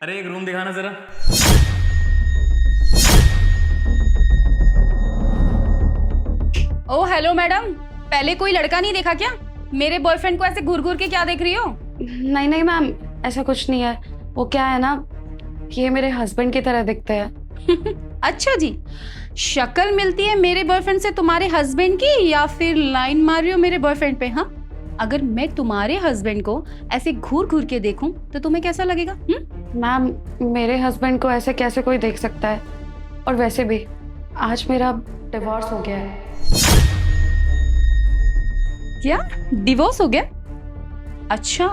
अरे एक रूम दिखाना जरा। ओ हेलो मैडम, पहले कोई लड़का नहीं देखा क्या? मेरे बॉयफ्रेंड को ऐसे घूर घूर के क्या देख रही हो? नहीं नहीं मैम, ऐसा कुछ नहीं है। वो क्या है ना, ये मेरे हस्बैंड की तरह दिखते हैं। अच्छा जी, शक्ल मिलती है मेरे बॉयफ्रेंड से तुम्हारे हस्बैंड की, या फिर लाइन मार रही हो मेरे बॉयफ्रेंड पे? हाँ, अगर मैं तुम्हारे हस्बैंड को ऐसे घूर घूर के देखूं तो तुम्हें कैसा लगेगा? मैम, मेरे हस्बैंड को ऐसे कैसे कोई देख सकता है? और वैसे भी आज मेरा डिवोर्स हो गया है। क्या डिवोर्स हो गया? अच्छा,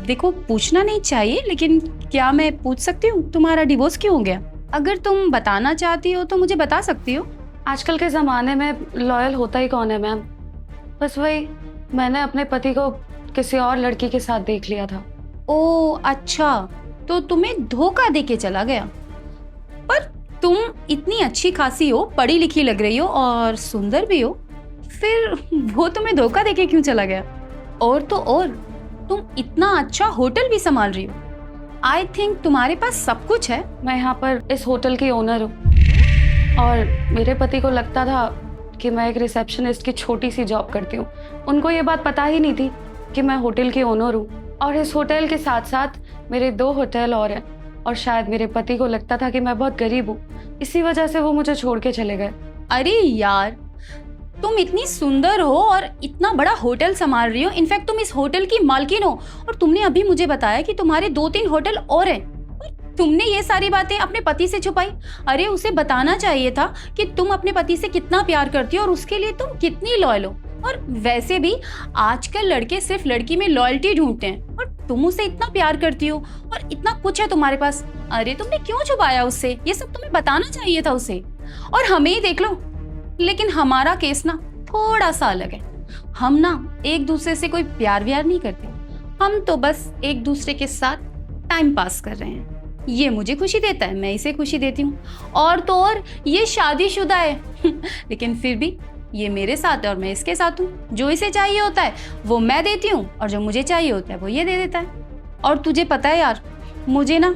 देखो पूछना नहीं चाहिए, लेकिन क्या मैं पूछ सकती हूँ तुम्हारा डिवोर्स क्यों हो गया? अगर तुम बताना चाहती हो तो मुझे बता सकती हो। आजकल के ज़माने में लॉयल होता ही कौन है मैम? बस वही, मैंने अपने पति को किसी और लड़की के साथ देख लिया था। ओ अच्छा, तो तुम्हें धोखा देके चला गया। पर तुम इतनी अच्छी खासी हो, पढ़ी लिखी लग रही हो और सुंदर भी हो, फिर वो तुम्हें धोखा देके क्यों चला गया? और तो और, तुम इतना अच्छा होटल भी संभाल रही हो। आई थिंक तुम्हारे पास सब कुछ है। मैं यहाँ पर इस होटल की ओनर हूँ, और मेरे पति को लगता था कि मैं एक रिसेप्शनिस्ट की छोटी सी जॉब करती हूँ। उनको ये बात पता ही नहीं थी कि मैं होटल की ओनर हूँ, और इस होटल के साथ साथ मेरे 2 होटल और हैं। और शायद मेरे पति को लगता था कि मैं बहुत गरीब हूँ, इसी वजह से वो मुझे छोड़ के चले गए। अरे यार, तुम इतनी सुंदर हो और इतना बड़ा होटल संभाल रही हो, इनफैक्ट तुम इस होटल की मालकिन हो, और तुमने अभी मुझे बताया कि तुम्हारे 2-3 होटल और हैं। और तुमने ये सारी बातें अपने पति से छुपाई। अरे उसे बताना चाहिए था कि तुम अपने पति से कितना प्यार करती हो और उसके लिए तुम कितनी लॉयल हो। और वैसे भी आजकल लड़के सिर्फ लड़की में लॉयल्टी ढूंढते हैं, और तुम उसे इतना प्यार करती हो और इतना कुछ है तुम्हारे पास। अरे तुमने क्यों छुपाया उससे? ये सब तुम्हें बताना चाहिए था उसे। और हमें ही देख लो, लेकिन हमारा केस ना थोड़ा सा अलग है। हम ना एक दूसरे से कोई प्यार व्यार नहीं करते, हम तो बस एक दूसरे के साथ टाइम पास कर रहे हैं। ये मुझे खुशी देता है, मैं इसे खुशी देती हूँ। और तो और, ये शादीशुदा है लेकिन फिर भी ये मेरे साथ है और मैं इसके साथ हूँ। जो इसे चाहिए होता है वो मैं देती हूँ, और जो मुझे चाहिए होता है वो ये दे देता है। और तुझे पता है यार, मुझे ना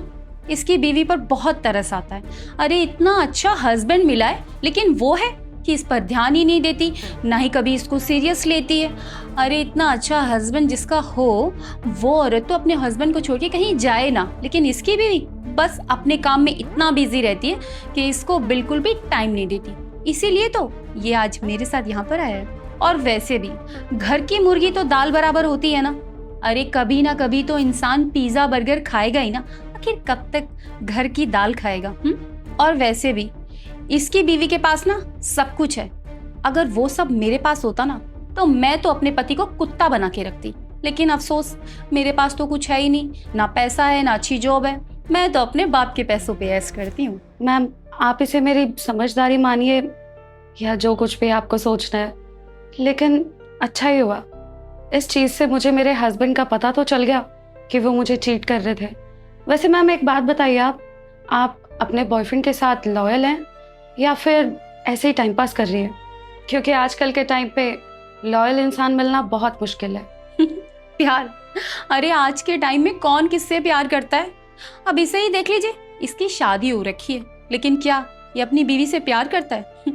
इसकी बीवी पर बहुत तरस आता है। अरे इतना अच्छा हस्बैंड मिला है, लेकिन वो है कि इस पर ध्यान ही नहीं देती, ना ही कभी इसको सीरियस लेती है। अरे इतना अच्छा हस्बैंड जिसका हो, वो औरत तो अपने हस्बैंड को छोड़ के कहीं जाए ना, लेकिन इसकी बीवी बस अपने काम में इतना बिजी रहती है कि इसको बिल्कुल भी टाइम नहीं देती। इसीलिए तो ये आज मेरे साथ यहाँ पर आया है। और वैसे भी घर की मुर्गी तो दाल बराबर होती है ना। अरे कभी ना कभी तो इंसान पिज्जा बर्गर खाएगा ही ना, आखिर कब तक घर की दाल खाएगा? और वैसे भी इसकी बीवी के पास ना सब कुछ है। अगर वो सब मेरे पास होता ना, तो मैं तो अपने पति को कुत्ता बना के रखती। लेकिन अफसोस, मेरे पास तो कुछ है ही नहीं, ना पैसा है ना अच्छी जॉब है। मैं तो अपने बाप के पैसों पे ऐश करती हूँ। मैम, आप इसे मेरी समझदारी मानिए या जो कुछ भी आपको सोचना है, लेकिन अच्छा ही हुआ। इस चीज़ से मुझे मेरे हस्बैंड का पता तो चल गया कि वो मुझे चीट कर रहे थे। वैसे मैम एक बात बताइए, आप अपने बॉयफ्रेंड के साथ लॉयल हैं या फिर ऐसे ही टाइम पास कर रही है? क्योंकि आजकल के टाइम पे लॉयल इंसान मिलना बहुत मुश्किल है। प्यार? अरे आज के टाइम में कौन किससे प्यार करता है? अब इसे ही देख लीजिए, इसकी शादी हो रखी है, लेकिन क्या ये अपनी बीवी से प्यार करता है?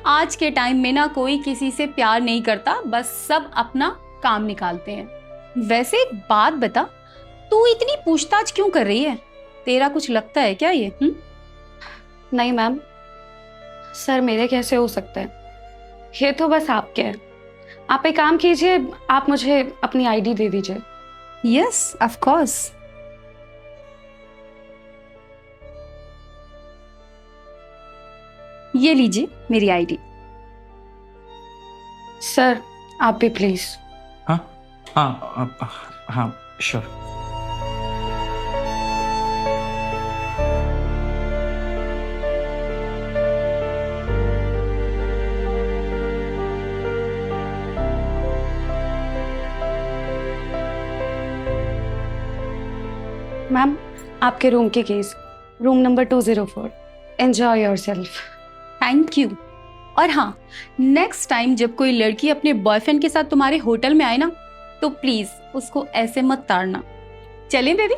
आज के टाइम में ना कोई किसी से प्यार नहीं करता, बस सब अपना काम निकालते हैं। वैसे एक बात बता, तू इतनी पूछताछ क्यों कर रही है? तेरा कुछ लगता है क्या ये? नहीं मैम, सर मेरे कैसे हो सकते हैं? ये तो बस आपके हैं। आप एक काम कीजिए, आप मुझे अपनी आईडी दे दीजिए। Yes of course. ये लीजिए मेरी आईडी। सर आप भी प्लीज। हाँ हाँ हाँ श्योर। मैम, आपके रूम की keys, room number 204। Enjoy yourself. Thank you. और हाँ, नेक्स्ट टाइम जब कोई लड़की अपने बॉयफ्रेंड के साथ तुम्हारे होटल में आए ना, तो प्लीज उसको ऐसे मत ताड़ना। चलें बेबी?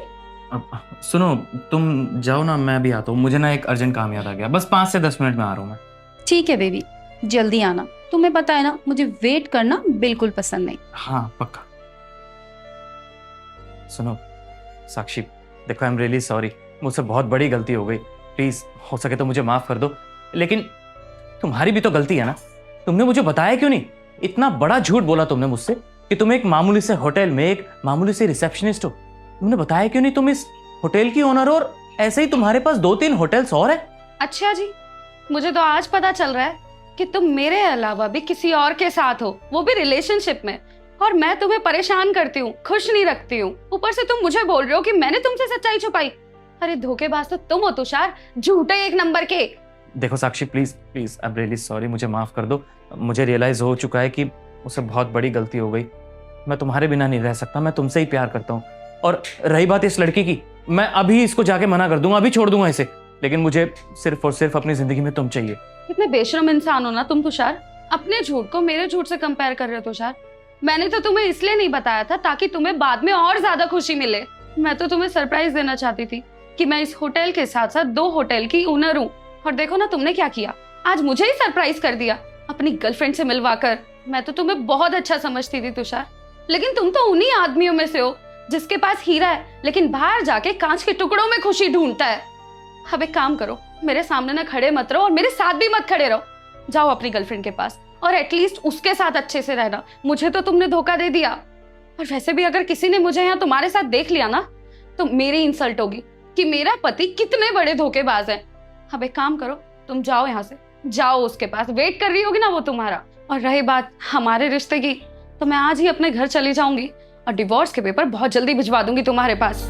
सुनो, तुम जाओ ना, मैं भी आता हूँ। मुझे ना एक अर्जेंट काम याद आ गया, बस 5 से 10 मिनट में आ रहा हूँ मैं। ठीक है बेबी, जल्दी आना। तुम्हें पता है ना, मुझे वेट करना बिल्कुल पसंद नहीं। हाँ पक्का। सुनो साक्षी, देखो आई एम रियली सॉरी, मुझसे बहुत बड़ी गलती हो गई। प्लीज हो सके तो मुझे माफ कर दो, लेकिन तुम्हारी भी तो गलती है ना। तुमने मुझे बताया क्यों नहीं? इतना बड़ा झूठ बोला तुमने मुझसे कि तुम एक मामूली से होटल में एक मामूली से रिसेप्शनिस्ट हो। तुमने बताया क्यों नहीं तुम इस होटल की ओनर हो, और ऐसे ही तुम्हारे पास 2-3 होटल्स और है। अच्छा जी, मुझे तो आज पता चल रहा है कि तुम मेरे अलावा भी किसी और के साथ हो, वो भी रिलेशनशिप में, और मैं तुम्हें परेशान करती हूँ, खुश नहीं रखती हूँ। ऊपर से तुम मुझे बोल रहे हो कि मैंने तुमसे सच्चाई छुपाई। अरे धोखेबाज तो तुम हो तुषार, झूठे एक नंबर के। देखो Sakshi, please please I am really sorry, मुझे माफ कर दो। मुझे रियलाइज हो चुका है कि मुझसे बहुत बड़ी गलती हो गई। मैं तुम्हारे बिना नहीं रह सकता, मैं तुमसे ही प्यार करता हूँ। और रही बात इस लड़की की, मैं अभी इसको जाके मना कर दूंगा, अभी छोड़ दूंगा इसे, लेकिन मुझे सिर्फ और सिर्फ अपनी जिंदगी में तुम चाहिए। कितने बेशरम इंसान हो ना तुम तुषार, अपने झूठ को मेरे झूठ से कंपेयर कर रहे हो तुषार। मैंने तो तुम्हें इसलिए नहीं बताया था ताकि तुम्हें बाद में और ज्यादा खुशी मिले। मैं तो तुम्हें सरप्राइज देना चाहती थी कि मैं इस होटल के साथ साथ 2 होटल की ओनर हूँ। और देखो ना तुमने क्या किया, आज मुझे ही सरप्राइज कर दिया अपनी गर्लफ्रेंड से मिलवाकर। मैं तो तुम्हें बहुत अच्छा समझती थी तुषार, लेकिन तुम तो उन्हीं आदमियों में से हो जिसके पास हीरा है लेकिन बाहर जाके कांच के टुकड़ों में खुशी ढूंढता है। अब एक काम करो, मेरे सामने ना खड़े मत रहो और मेरे साथ भी मत खड़े रहो। जाओ अपनी गर्लफ्रेंड के पास और एटलीस्ट उसके साथ अच्छे से रहना। मुझे तो तुमने धोखा दे दिया, और वैसे भी अगर किसी ने मुझे यहाँ तुम्हारे साथ देख लिया ना तो मेरी इंसल्ट होगी कि मेरा पति कितने बड़े धोखेबाज है। अब एक काम करो, तुम जाओ यहाँ से, जाओ उसके पास, वेट कर रही होगी ना वो तुम्हारा। और रही बात हमारे रिश्ते की, तो मैं आज ही अपने घर चली जाऊंगी और डिवोर्स के पेपर बहुत जल्दी भिजवा दूंगी तुम्हारे पास।